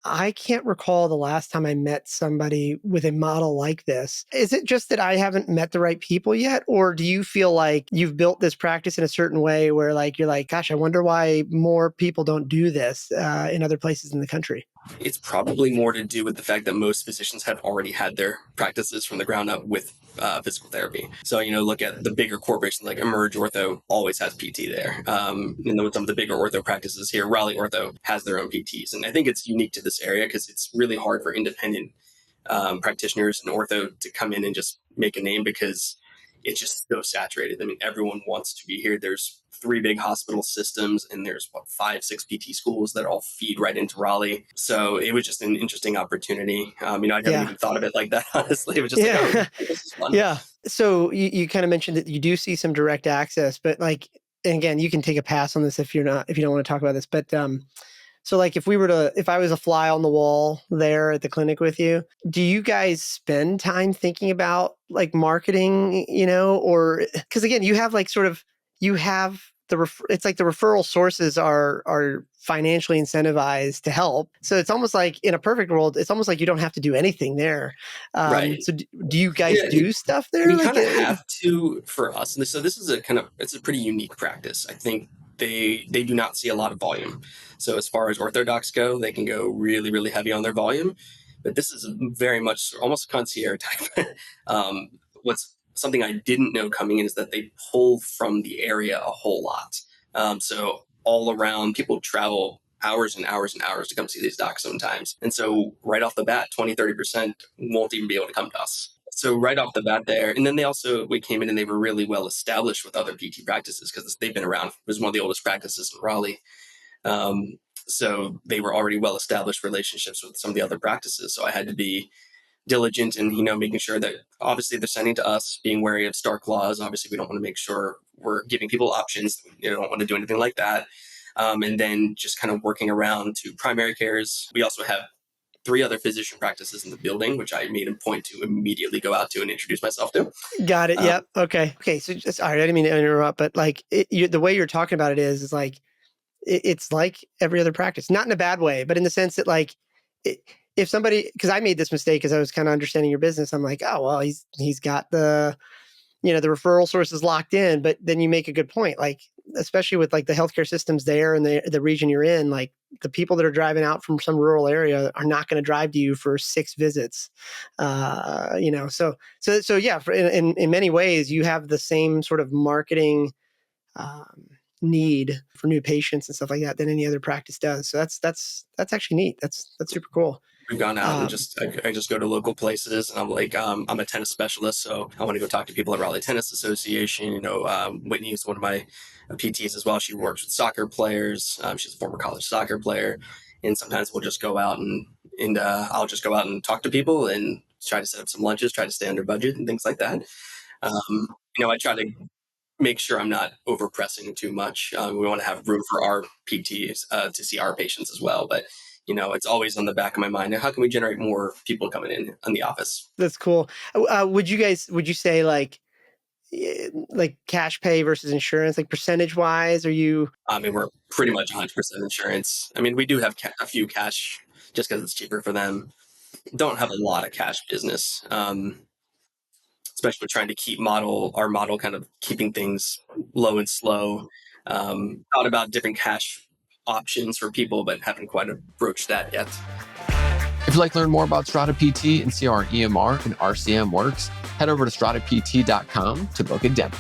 I can't recall the last time I met somebody with a model like this. Is it just that I haven't met the right people yet? Or do you feel like you've built this practice in a certain way where like you're like, gosh, I wonder why more people don't do this in other places in the country? It's probably more to do with the fact that most physicians have already had their practices from the ground up with physical therapy. So, look at the bigger corporations like Emerge Ortho always has PT there. With some of the bigger ortho practices here, Raleigh Ortho has their own PTs. And I think it's unique to this area because it's really hard for independent practitioners and ortho to come in and just make a name because it's just so saturated. I mean, everyone wants to be here. There's three big hospital systems, and there's what, five, six PT schools that all feed right into Raleigh. So it was just an interesting opportunity. I never Yeah. even thought of it like that. Honestly, it was just like, oh, Yeah. this is fun. Yeah. So you kind of mentioned that you do see some direct access, but like, and again, you can take a pass on this if you don't want to talk about this, but so like if I was a fly on the wall there at the clinic with you, do you guys spend time thinking about like marketing, or because again, you have like sort of, you have it's like the referral sources are financially incentivized to help. So it's almost like in a perfect world, it's almost like you don't have to do anything there. Right. So do you guys Yeah, do stuff there? we Like, kind of have to for us. And so this is it's a pretty unique practice. I think they do not see a lot of volume. So as far as orthodox go, they can go really, really heavy on their volume. But this is very much almost concierge type. What's something I didn't know coming in is that they pull from the area a whole lot. So all around, people travel hours and hours and hours to come see these docs sometimes. And so right off the bat, 20-30% won't even be able to come to us. So right off the bat there, and then we came in and they were really well established with other PT practices because they've been around. It was one of the oldest practices in Raleigh. So they were already well established relationships with some of the other practices. So I had to be diligent and making sure that obviously they're sending to us, being wary of Stark laws. Obviously, we don't want to make sure we're giving people options. You don't want to do anything like that. And then just kind of working around to primary cares. We also have three other physician practices in the building, which I made a point to immediately go out to and introduce myself to. got it. Um, Yep. Okay. Okay. So just, all right. I didn't mean to interrupt, but like the way you're talking about it is like, it's like every other practice, not in a bad way, but in the sense that like, it, if somebody, because I made this mistake because I was kind of understanding your business, I'm like, oh well, he's got the referral sources locked in. But then you make a good point, like especially with like the healthcare systems there and the region you're in, like the people that are driving out from some rural area are not going to drive to you for 6 visits. So yeah, in many ways, you have the same sort of marketing um, need for new patients and stuff like that than any other practice does. So that's actually neat. That's super cool. we've gone out and Um, I just go to local places and I'm like, I'm a tennis specialist, so I want to go talk to people at Raleigh Tennis Association. Whitney is one of my PTs as well. She works with soccer players. She's a former college soccer player, and sometimes we'll just go out and I'll just go out and talk to people and try to set up some lunches, try to stay under budget and things like that. I try to make sure I'm not overpressing too much. We want to have room for our PTs to see our patients as well. But it's always on the back of my mind. How can we generate more people coming in the office? that's cool. Would you say like cash pay versus insurance, like percentage wise? Are you I mean, we're pretty much 100% insurance. I mean, we do have a few cash just because it's cheaper for them. Don't have a lot of cash business, especially trying to keep our model kind of keeping things low and slow. Thought about different cash options for people, but haven't quite broached that yet. If you'd like to learn more about Strata PT and see how our EMR and RCM works, head over to stratapt.com to book a demo.